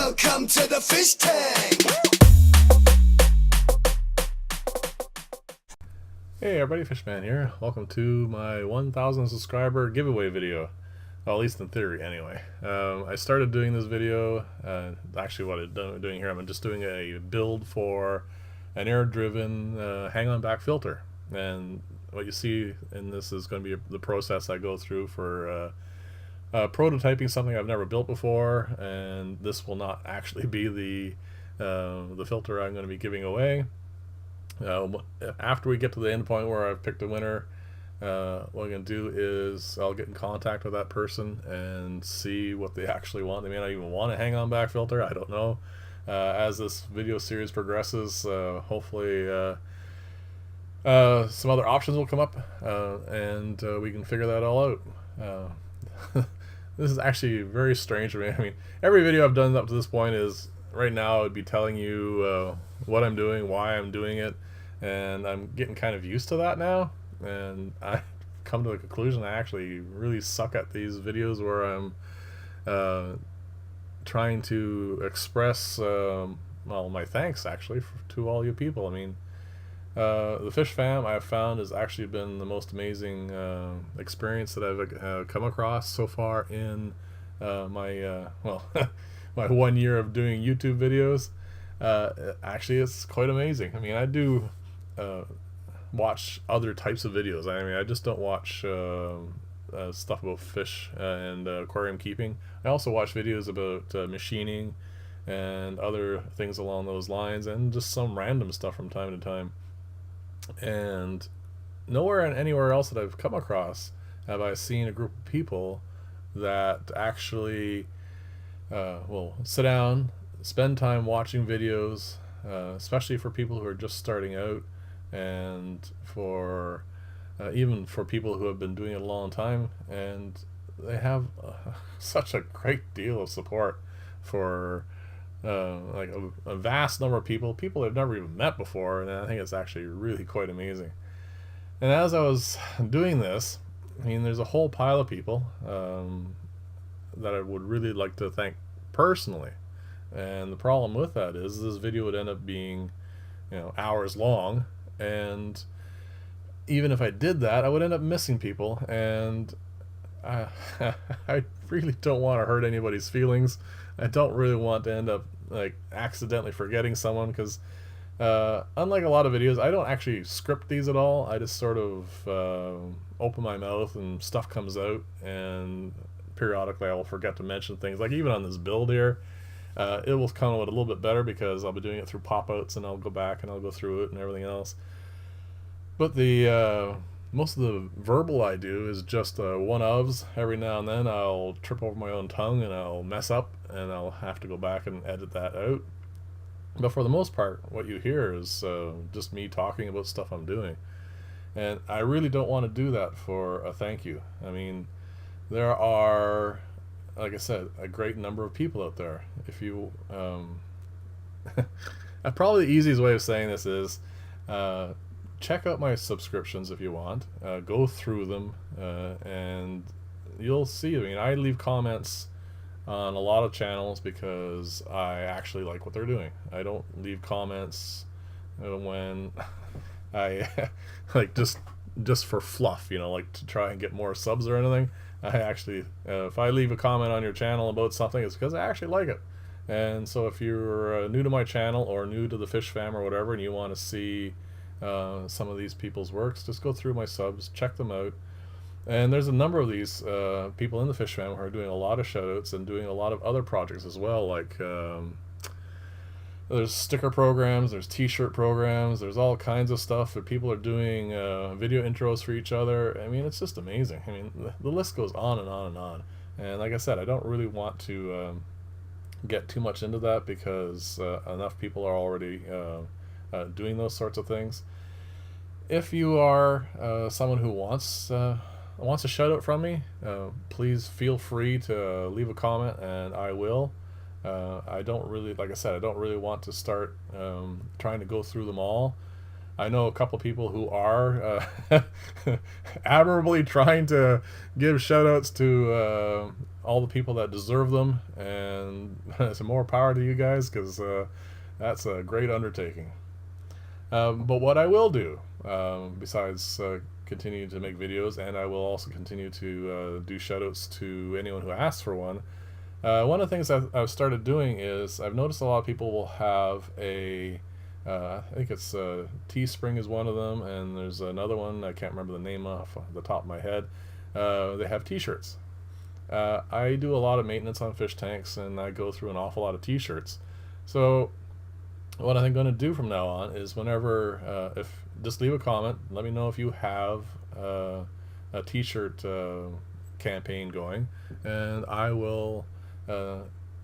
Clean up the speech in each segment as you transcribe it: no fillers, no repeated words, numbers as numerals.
Welcome to the fish tank. Hey everybody, Fishman here. Welcome to my 1,000 subscriber giveaway video. Well, at least in theory anyway. I started doing this video, actually what I'm doing here, I'm just doing a build for an air-driven hang-on back filter. And what you see in this is going to be the process I go through for prototyping something I've never built before, and this will not actually be the filter I'm going to be giving away. After we get to the end point where I've picked a winner, what I'm going to do is I'll get in contact with that person and see what they actually want. They may not even want a hang-on back filter, I don't know. As this video series progresses, hopefully some other options will come up, and we can figure that all out. This is actually very strange for me. I mean, every video I've done up to this point is, right now I would be telling you what I'm doing, why I'm doing it, and I'm getting kind of used to that now, and I've come to the conclusion I actually really suck at these videos where I'm trying to express well, my thanks actually to all you people. I mean, the Fish Fam I've found has actually been the most amazing experience that I've come across so far in my well my 1 year of doing YouTube videos. Actually, it's quite amazing. I mean, I do watch other types of videos. I mean, I just don't watch stuff about fish and aquarium keeping. I also watch videos about machining and other things along those lines, and just some random stuff from time to time. And nowhere and anywhere else that I've come across have I seen a group of people that actually will sit down, spend time watching videos, especially for people who are just starting out, and for even for people who have been doing it a long time, and they have such a great deal of support for like a vast number of people they've never even met before, and I think it's actually really quite amazing. And as I was doing this, I mean, there's a whole pile of people that I would really like to thank personally. And the problem with that is this video would end up being, you know, hours long, and even if I did that, I would end up missing people, and I really don't want to hurt anybody's feelings. I don't really want to end up like accidentally forgetting someone, because unlike a lot of videos, I don't actually script these at all. I just sort of open my mouth and stuff comes out, and periodically I will forget to mention things. Like even on this build here, it will come out a little bit better because I'll be doing it through pop-outs, and I'll go back and I'll go through it and everything else. But the most of the verbal I do is just one-ofs. Every now and then I'll trip over my own tongue and I'll mess up, and I'll have to go back and edit that out. But for the most part, what you hear is just me talking about stuff I'm doing. And I really don't want to do that for a thank you. I mean, there are, like I said, a great number of people out there. If you probably the easiest way of saying this is check out my subscriptions if you want. Go through them, and you'll see. I mean, I leave comments on a lot of channels because I actually like what they're doing. I don't leave comments when I like just for fluff, you know, like to try and get more subs or anything. I actually, if I leave a comment on your channel about something, it's because I actually like it. And so if you're new to my channel or new to the Fish Fam or whatever, and you want to see some of these people's works, just go through my subs, check them out. And there's a number of these people in the Fish Fam who are doing a lot of shoutouts and doing a lot of other projects as well, like there's sticker programs, there's t-shirt programs, there's all kinds of stuff that people are doing video intros for each other. I mean, it's just amazing. I mean, the list goes on and on and on. And like I said, I don't really want to get too much into that because enough people are already doing those sorts of things. If you are someone who wants a shout out from me, please feel free to leave a comment, and I will. I don't really, like I said, I don't really want to start trying to go through them all. I know a couple people who are admirably trying to give shout outs to all the people that deserve them, and some more power to you guys, because that's a great undertaking. But what I will do, besides continue to make videos, and I will also continue to do shoutouts to anyone who asks for one. One of the things I've started doing is I've noticed a lot of people will have a I think it's Teespring is one of them, and there's another one I can't remember the name off the top of my head. They have t-shirts. I do a lot of maintenance on fish tanks, and I go through an awful lot of t-shirts. So what I'm going to do from now on is whenever if just leave a comment, let me know if you have a t-shirt campaign going, and I will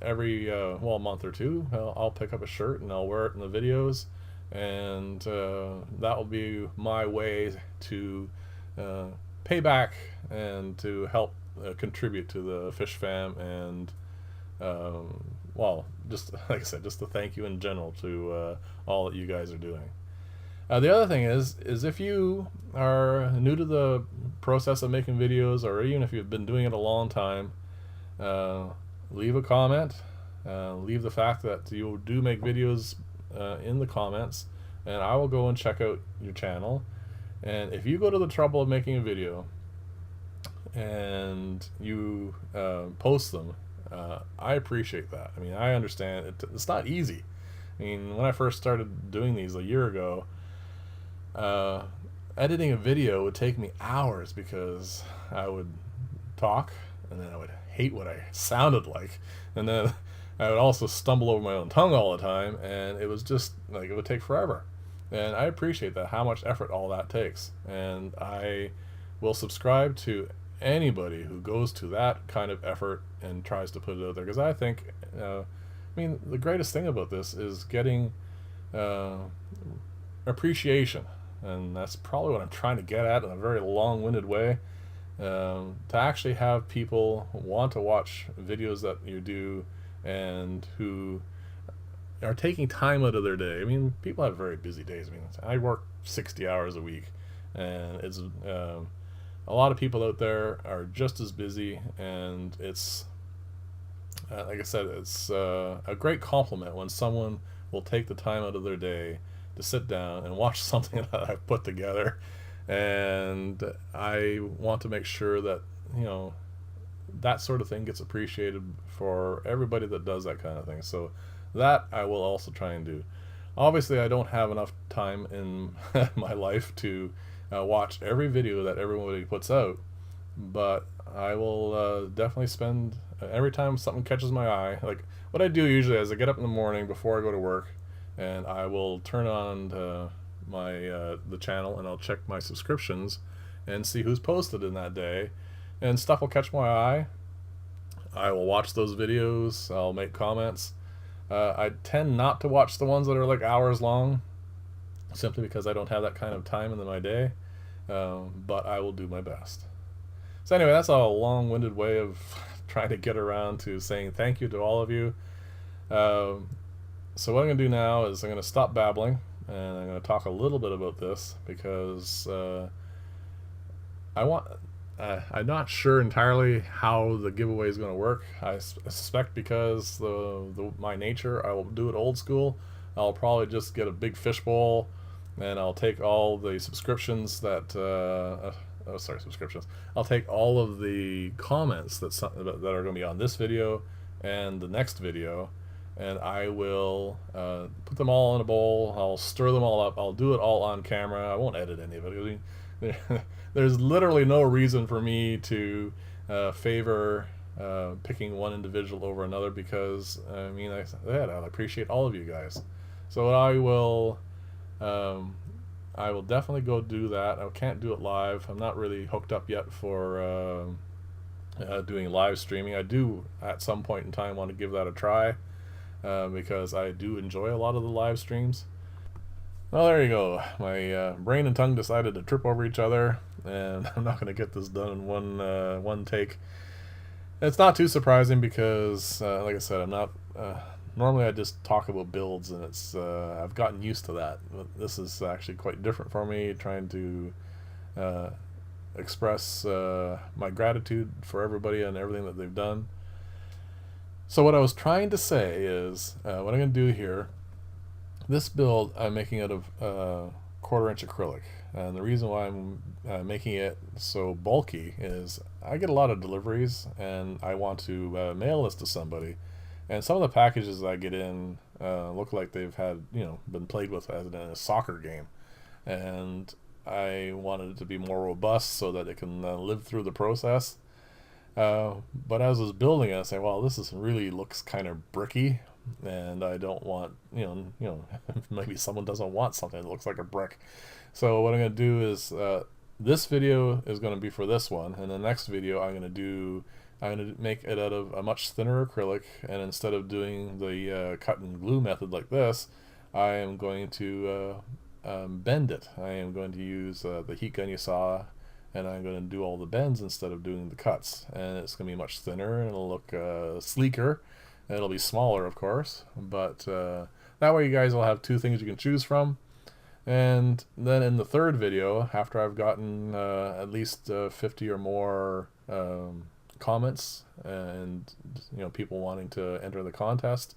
every well, month or two I'll pick up a shirt and I'll wear it in the videos, and that will be my way to pay back and to help contribute to the fish fam, and well, just like I said, just to thank you in general to all that you guys are doing. The other thing is if you are new to the process of making videos, or even if you've been doing it a long time, leave a comment. Leave the fact that you do make videos in the comments, and I will go and check out your channel. And if you go to the trouble of making a video and you post them, I appreciate that. I mean, I understand it's not easy. I mean, when I first started doing these a year ago, editing a video would take me hours, because I would talk and then I would hate what I sounded like, and then I would also stumble over my own tongue all the time, and it was just like it would take forever. And I appreciate that, how much effort all that takes, and I will subscribe to anybody who goes to that kind of effort and tries to put it out there, because I think I mean, the greatest thing about this is getting appreciation, and that's probably what I'm trying to get at in a very long-winded way. To actually have people want to watch videos that you do, and who are taking time out of their day. I mean, people have very busy days. I mean, I work 60 hours a week, and it's a lot of people out there are just as busy, and it's like I said, it's a great compliment when someone will take the time out of their day to sit down and watch something that I've put together. And I want to make sure that, you know, that sort of thing gets appreciated for everybody that does that kind of thing. So that I will also try and do. Obviously, I don't have enough time in my life to watch every video that everybody puts out, but I will definitely spend every time something catches my eye. Like what I do usually is I get up in the morning before I go to work, and I will turn on my the channel, and I'll check my subscriptions and see who's posted in that day, and stuff will catch my eye. I will watch those videos, I'll make comments. I tend not to watch the ones that are like hours long, simply because I don't have that kind of time in my day, but I will do my best. So anyway, that's a long-winded way of trying to get around to saying thank you to all of you. So what I'm going to do now is I'm going to stop babbling, and I'm going to talk a little bit about this, because I'm not sure entirely how the giveaway is going to work. I suspect because my nature, I will do it old school. I'll probably just get a big fishbowl, and I'll take all the subscriptions that subscriptions. I'll take all of the comments that are going to be on this video and the next video, and I will put them all in a bowl. I'll stir them all up. I'll do it all on camera. I won't edit any of it. I mean, there's literally no reason for me to favor picking one individual over another, because I mean, I'll appreciate all of you guys. So I will definitely go do that. I can't do it live. I'm not really hooked up yet for doing live streaming. I do at some point in time want to give that a try, because I do enjoy a lot of the live streams. Well, there you go. My brain and tongue decided to trip over each other, and I'm not going to get this done in one take. It's not too surprising, because like I said, I'm not normally I just talk about builds, and it's I've gotten used to that. But this is actually quite different for me, trying to express my gratitude for everybody and everything that they've done. So what I was trying to say is, what I'm going to do here, this build I'm making out of 1/4 inch acrylic. And the reason why I'm making it so bulky is I get a lot of deliveries and I want to mail this to somebody. And some of the packages that I get in look like they've had, been played with as in a soccer game. And I wanted it to be more robust so that it can live through the process. But as I was building it, I said, well, really looks kind of bricky, and I don't want, maybe someone doesn't want something that looks like a brick. So what I'm going to do is, this video is going to be for this one, and the next video I'm going to make it out of a much thinner acrylic, and instead of doing the cut and glue method like this, I am going to bend it. I am going to use the heat gun you saw, and I'm going to do all the bends instead of doing the cuts, and it's going to be much thinner and it'll look sleeker. It'll be smaller, of course, but that way you guys will have two things you can choose from. And then in the third video, after I've gotten at least 50 or more comments and people wanting to enter the contest,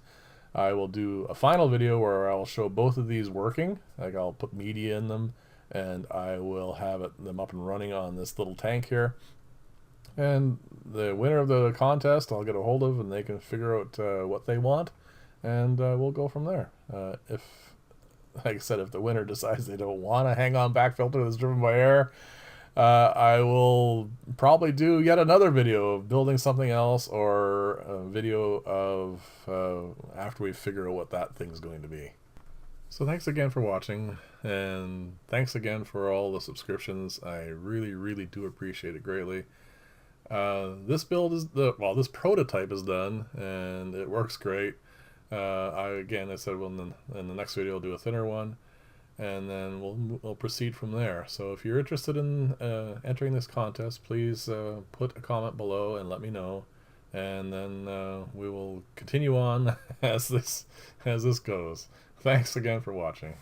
I will do a final video where I'll show both of these working. Like, I'll put media in them, and I will have them up and running on this little tank here. And the winner of the contest I'll get a hold of, and they can figure out what they want, and we'll go from there. Like I said, if the winner decides they don't want a hang-on back filter that's driven by air, I will probably do yet another video of building something else, or a video of after we figure out what that thing's going to be. So thanks again for watching, and thanks again for all the subscriptions. I really, really do appreciate it greatly. This build is this prototype is done, and it works great. I said, well, in the next video I'll do a thinner one, and then we'll proceed from there. So if you're interested in entering this contest, please put a comment below and let me know, and then we will continue on as this goes. Thanks again for watching.